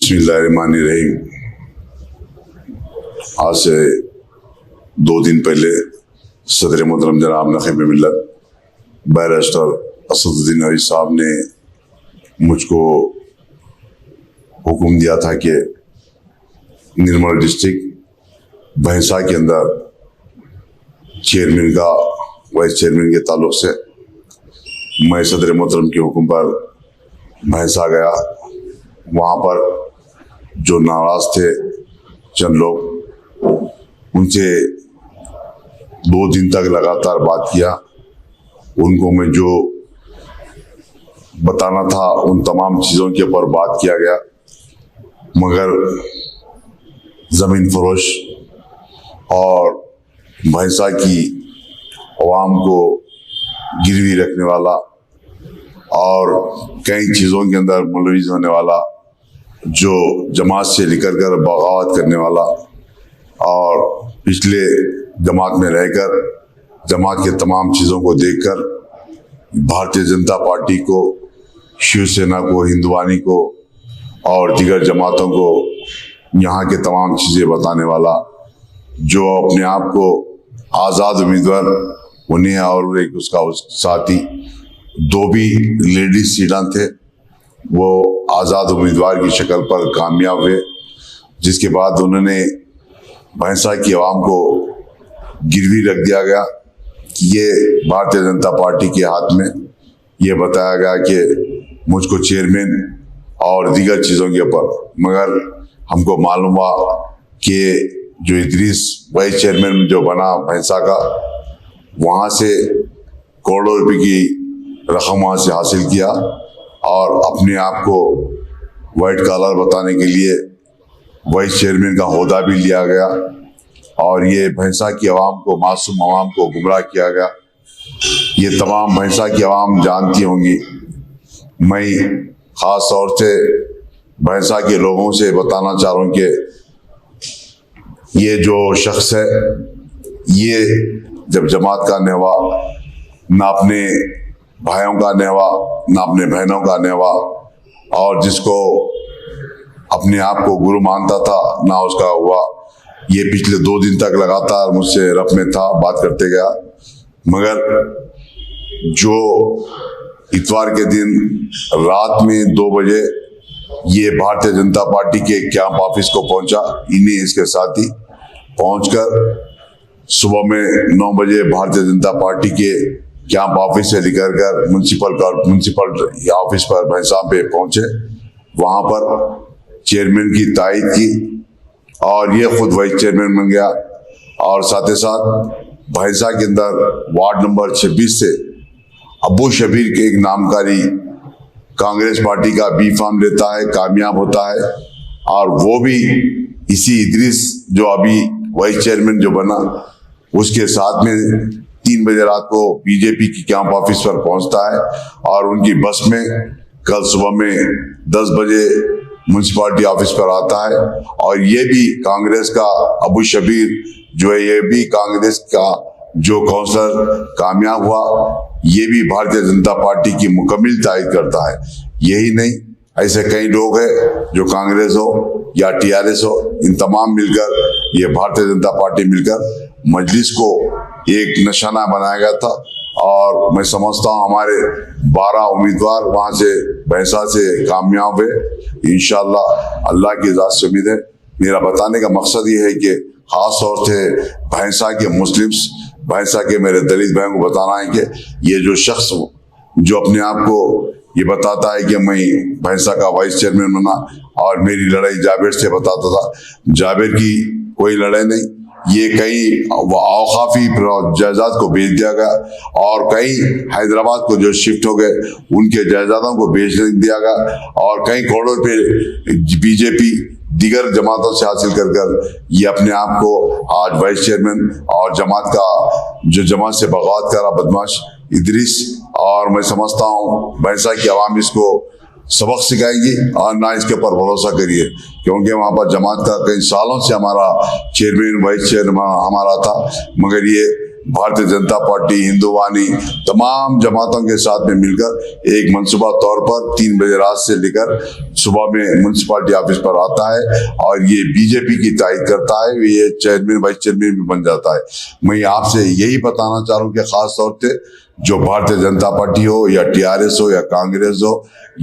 बिस्मिल्लाहिर्रहमानिर्रहीम। आज से 2 दिन पहले सदर मोहतरम जनाब नखीब मिल्लत बैरिस्टर असदुद्दीन ओवैसी साहब ने मुझको हुक्म दिया था कि निर्मल डिस्ट्रिक्ट भैंसा के अंदर चेयरमैन का वाइस चेयरमैन के ताल्लुक से मैं सदर मोहतरम के हुक्म पर भैंसा गया। वहाँ पर जो नाराज थे चंद लोग, उनसे 2 दिन तक लगातार बात किया। उनको मैं जो बताना था उन तमाम चीज़ों के ऊपर बात किया गया, मगर ज़मीन फरोश और भैंसा की अवाम को गिरवी रखने वाला और कई चीज़ों के अंदर मुलविस होने वाला, जो जमात से निकल कर बगावत करने वाला और पिछले जमात में रहकर जमात के तमाम चीज़ों को देखकर भारतीय जनता पार्टी को, शिवसेना को, हिंदुवानी को और दीगर जमातों को यहाँ के तमाम चीज़ें बताने वाला, जो अपने आप को आज़ाद उम्मीदवार उन्हें और एक उसका साथी 2 भी लेडीज सीटां थे, वो आज़ाद उम्मीदवार की शक्ल पर कामयाब हुए, जिसके बाद उन्होंने भैंसा की आवाम को गिरवी रख दिया गया कि ये भारतीय जनता पार्टी के हाथ में। ये बताया गया कि मुझको चेयरमैन और दीगर चीज़ों के ऊपर, मगर हमको मालूम हुआ कि जो इदरीस वाइस चेयरमैन जो बना भैंसा का, वहाँ से करोड़ों रुपए की रकम वहाँ से हासिल किया और अपने आप को वाइट कॉलर बताने के लिए वाइस चेयरमैन का ओहदा भी लिया गया और ये भैंसा की आवाम को, मासूम आवाम को गुमराह किया गया। ये तमाम भैंसा की आवाम जानती होंगी। मैं ख़ास तौर से भैंसा के लोगों से बताना चाह रहा हूँ कि ये जो शख्स है, ये जब जमात का नेवा, ना अपने भाइयों का नेवा, ना अपने बहनों का नेवा, और जिसको अपने आप को गुरु मानता था ना उसका हुआ, ये पिछले 2 दिन तक लगातार मुझसे रफ में था, बात करते गया। मगर जो इतवार के दिन रात में 2 बजे ये भारतीय जनता पार्टी के कैंप ऑफिस को पहुंचा, इन्हीं इसके साथी पहुंचकर सुबह में 9 बजे भारतीय जनता पार्टी के कैंप ऑफिस से निकल कर म्यूनसिपल ऑफिस पर भैंसा पे पहुंचे। वहां पर चेयरमैन की तायद की और ये खुद वाइस चेयरमैन बन गया। और साथ ही साथ भैंसा के अंदर वार्ड नंबर 26 से अबू शबीर के एक नामकारी कांग्रेस पार्टी का बी फार्म लेता है, कामयाब होता है, और वो भी इसी इदरीस जो अभी वाइस चेयरमैन जो बना, उसके साथ में 3 बजे रात को बीजेपी की कैंप ऑफिस पर पहुंचता है और उनकी बस में कल सुबह में 10 बजे म्यूनसिपालिटी ऑफिस पर आता है। और ये भी कांग्रेस का अबू शबीर जो है, ये भी कांग्रेस का जो काउंसलर कामयाब हुआ, ये भी भारतीय जनता पार्टी की मुकम्मल तायद करता है। यही नहीं, ऐसे कई लोग हैं जो कांग्रेस हो या टीआरएस हो, इन तमाम मिलकर, ये भारतीय जनता पार्टी मिलकर मजलिस को एक निशाना बनाया गया था। और मैं समझता हूँ हमारे 12 उम्मीदवार वहाँ से भैंसा से कामयाब हुए इंशाअल्लाह। अल्लाह की इजाज़त से उम्मीद है। मेरा बताने का मकसद ये है कि खास तौर से भैंसा के मुस्लिम्स, भैंसा के मेरे दलित भाइयों को बताना है कि ये जो शख्स जो अपने आप को ये बताता है कि मैं भैंसा का वाइस चेयरमैन बना और मेरी लड़ाई जाबिर से बताता था, जाबिर की कोई लड़ाई नहीं। ये कई औकाफी जायदाद को बेच दिया गया और कई हैदराबाद को जो शिफ्ट हो गए उनके जायदादों को बेच दिया गया और कई करोड़ों रुपये बीजेपी दीगर जमातों से हासिल कर ये अपने आप को आज वाइस चेयरमैन और जमात का जो जमात से बगावत करा बदमाश इदरीस, और मैं समझता हूँ भैंसा की आवाम इसको सबक सिखाएगी और ना इसके ऊपर भरोसा करिए, क्योंकि वहाँ पर जमात का कई सालों से हमारा चेयरमैन वाइस चेयरमैन हमारा था, मगर ये भारतीय जनता पार्टी, हिंदुवानी, तमाम जमातों के साथ में मिलकर एक मनसूबा तौर पर 3 बजे रात से लेकर सुबह में म्युनिसिपालिटी ऑफिस पर आता है और ये बीजेपी की तायद करता है, ये चेयरमैन वाइस चेयरमैन भी बन जाता है। मैं आपसे यही बताना चाह रहा हूँ कि खास तौर से जो भारतीय जनता पार्टी हो या टीआरएस हो या कांग्रेस हो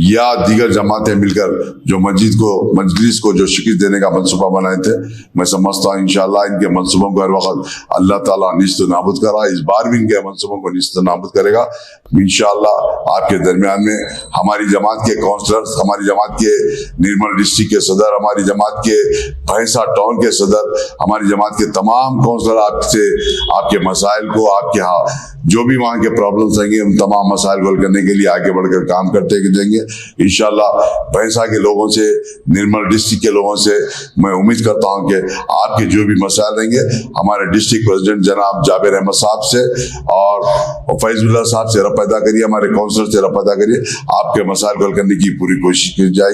या दीगर जमातें मिलकर जो मजलिस को जो शिकस्त देने का मंसूबा बनाए थे, मैं समझता हूँ इंशाल्लाह इनके मंसूबों को हर वक्त अल्लाह ताला निस्त नाबूद करा, इस बार भी इनके मंसूबों को निस्त नाबूद करेगा इंशाल्लाह। आपके दरमियान में हमारी जमात के काउंसलर्स, हमारी जमात के निर्मल डिस्ट्रिक्ट के सदर, हमारी जमात के भैंसा टाउन के सदर, हमारी जमात के तमाम काउंसलर आपसे आपके मसाइल को, आपके जो भी वहाँ के प्रॉब्लम्स आएंगे उन तमाम मसाइल को हल करने के लिए आगे बढ़कर काम करते जाएंगे इंशाल्लाह। भैंसा के लोगों से, निर्मल डिस्ट्रिक्ट के लोगों से मैं उम्मीद करता हूं कि आपके जो भी मसाइल रहेंगे हमारे डिस्ट्रिक्ट प्रेसिडेंट जनाब जाबिर अहमद साहब से और फैजुल्लाह साहब से रब्ता करिए, हमारे काउंसलर से रब्ता करिए, आपके मसाइल को हल करने की पूरी कोशिश की जाएगी।